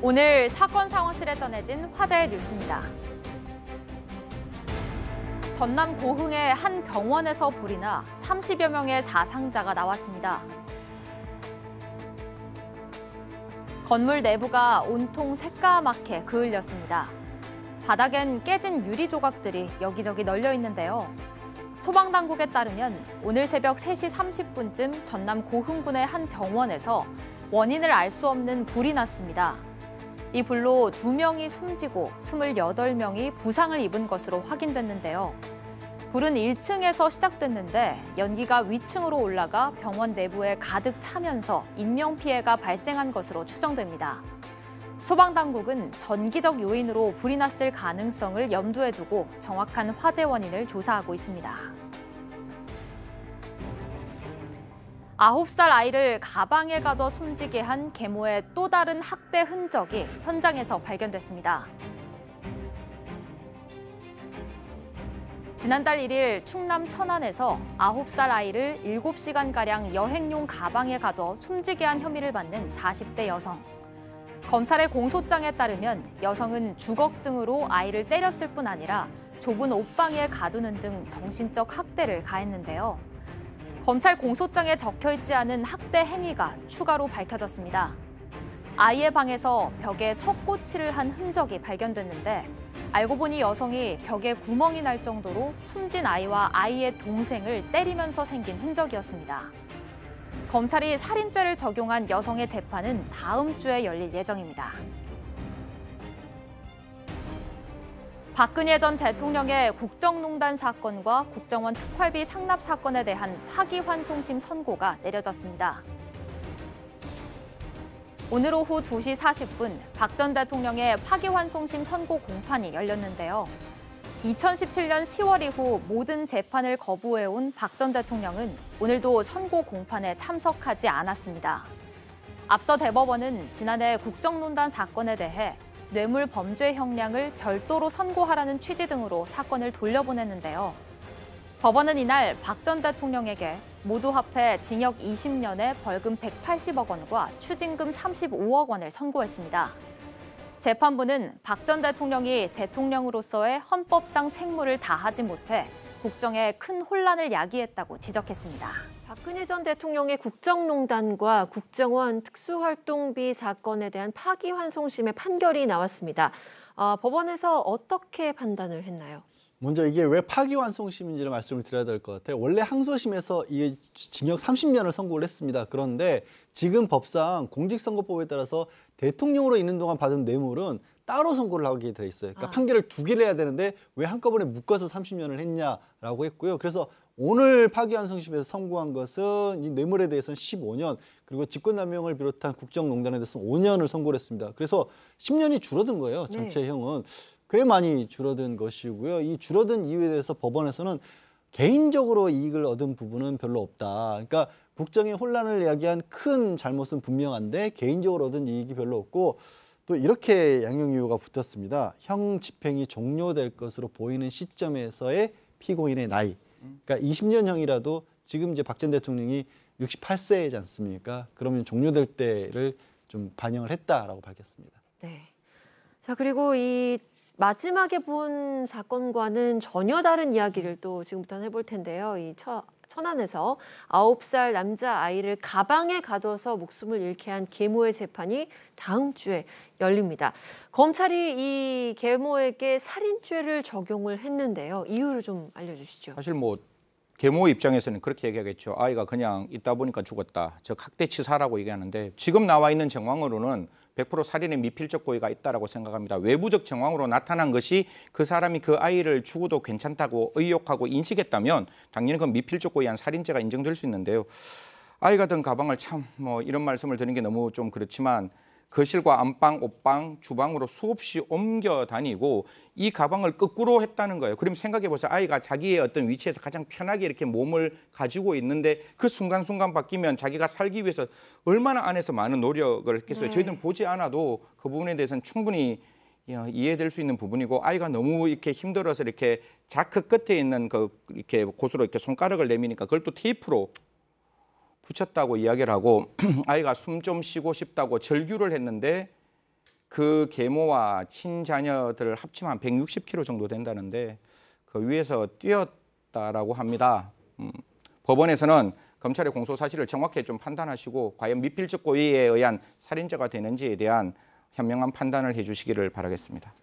오늘 사건 상황실에 전해진 화제의 뉴스입니다. 전남 고흥의 한 병원에서 불이 나 30여 명의 사상자가 나왔습니다. 건물 내부가 온통 새까맣게 그을렸습니다. 바닥엔 깨진 유리 조각들이 여기저기 널려 있는데요. 소방당국에 따르면 오늘 새벽 3시 30분쯤 전남 고흥군의 한 병원에서 원인을 알 수 없는 불이 났습니다. 이 불로 2명이 숨지고 28명이 부상을 입은 것으로 확인됐는데요. 불은 1층에서 시작됐는데 연기가 위층으로 올라가 병원 내부에 가득 차면서 인명피해가 발생한 것으로 추정됩니다. 소방당국은 전기적 요인으로 불이 났을 가능성을 염두에 두고 정확한 화재 원인을 조사하고 있습니다. 9살 아이를 가방에 가둬 숨지게 한 계모의 또 다른 학대 흔적이 현장에서 발견됐습니다. 지난달 1일 충남 천안에서 9살 아이를 7시간가량 여행용 가방에 가둬 숨지게 한 혐의를 받는 40대 여성. 검찰의 공소장에 따르면 여성은 주걱 등으로 아이를 때렸을 뿐 아니라 좁은 옷방에 가두는 등 정신적 학대를 가했는데요. 검찰 공소장에 적혀있지 않은 학대 행위가 추가로 밝혀졌습니다. 아이의 방에서 벽에 석고치를 한 흔적이 발견됐는데 알고 보니 여성이 벽에 구멍이 날 정도로 숨진 아이와 아이의 동생을 때리면서 생긴 흔적이었습니다. 검찰이 살인죄를 적용한 여성의 재판은 다음 주에 열릴 예정입니다. 박근혜 전 대통령의 국정농단 사건과 국정원 특활비 상납 사건에 대한 파기환송심 선고가 내려졌습니다. 오늘 오후 2시 40분 박 전 대통령의 파기환송심 선고 공판이 열렸는데요. 2017년 10월 이후 모든 재판을 거부해온 박 전 대통령은 오늘도 선고 공판에 참석하지 않았습니다. 앞서 대법원은 지난해 국정농단 사건에 대해 뇌물 범죄 형량을 별도로 선고하라는 취지 등으로 사건을 돌려보냈는데요. 법원은 이날 박 전 대통령에게 모두 합해 징역 20년에 벌금 180억 원과 추징금 35억 원을 선고했습니다. 재판부는 박 전 대통령이 대통령으로서의 헌법상 책무를 다하지 못해 국정에 큰 혼란을 야기했다고 지적했습니다. 박근혜 전 대통령의 국정농단과 국정원 특수활동비 사건에 대한 파기환송심의 판결이 나왔습니다. 법원에서 어떻게 판단을 했나요? 먼저 이게 왜 파기환송심인지를 말씀을 드려야 될 것 같아요. 원래 항소심에서 이게 징역 30년을 선고를 했습니다. 그런데 지금 법상 공직선거법에 따라서 대통령으로 있는 동안 받은 뇌물은 따로 선고를 하게 돼 있어요. 그러니까 판결을 2개를 해야 되는데 왜 한꺼번에 묶어서 30년을 했냐라고 했고요. 그래서 오늘 파기환송심에서 선고한 것은 이 뇌물에 대해서는 15년, 그리고 직권남용을 비롯한 국정농단에 대해서는 5년을 선고를 했습니다. 그래서 10년이 줄어든 거예요. 전체형은. 꽤 많이 줄어든 것이고요. 이 줄어든 이유에 대해서 법원에서는 개인적으로 이익을 얻은 부분은 별로 없다. 그러니까 국정의 혼란을 야기한 큰 잘못은 분명한데 개인적으로 얻은 이익이 별로 없고, 또 이렇게 양형 이유가 붙었습니다. 형 집행이 종료될 것으로 보이는 시점에서의 피고인의 나이. 그러니까 20년형이라도 지금 이제 박 전 대통령이 68세이지 않습니까? 그러면 종료될 때를 좀 반영을 했다라고 밝혔습니다. 네. 자, 그리고 이 마지막에 본 사건과는 전혀 다른 이야기를 또 지금부터 해볼 텐데요. 이 천안에서 9살 남자아이를 가방에 가둬서 목숨을 잃게 한 계모의 재판이 다음 주에 열립니다. 검찰이 이 계모에게 살인죄를 적용을 했는데요. 이유를 좀 알려주시죠. 사실 계모 입장에서는 그렇게 얘기하겠죠. 아이가 그냥 있다 보니까 죽었다. 즉 학대치사라고 얘기하는데, 지금 나와 있는 정황으로는 100% 살인의 미필적 고의가 있다고 생각합니다. 외부적 정황으로 나타난 것이 그 사람이 그 아이를 죽어도 괜찮다고 의혹하고 인식했다면 당연히 그건 미필적 고의한 살인죄가 인정될 수 있는데요. 아이가 든 가방을 참 이런 말씀을 드리는 게 너무 좀 그렇지만 거실과 안방, 옷방, 주방으로 수없이 옮겨 다니고 이 가방을 거꾸로 했다는 거예요. 그럼 생각해 보세요. 아이가 자기의 어떤 위치에서 가장 편하게 이렇게 몸을 가지고 있는데 그 순간순간 바뀌면 자기가 살기 위해서 얼마나 안에서 많은 노력을 했겠어요. 저희들은 보지 않아도 그 부분에 대해서는 충분히 이해될 수 있는 부분이고, 아이가 너무 이렇게 힘들어서 이렇게 자크 끝에 있는 이렇게 곳으로 이렇게 손가락을 내미니까 그걸 또 테이프로 붙였다고 이야기를 하고 아이가 숨 좀 쉬고 싶다고 절규를 했는데 그 계모와 친자녀들을 합치면 한 160kg 정도 된다는데 그 위에서 뛰었다라고 합니다. 법원에서는 검찰의 공소 사실을 정확히 좀 판단하시고 과연 미필적 고의에 의한 살인죄가 되는지에 대한 현명한 판단을 해주시기를 바라겠습니다.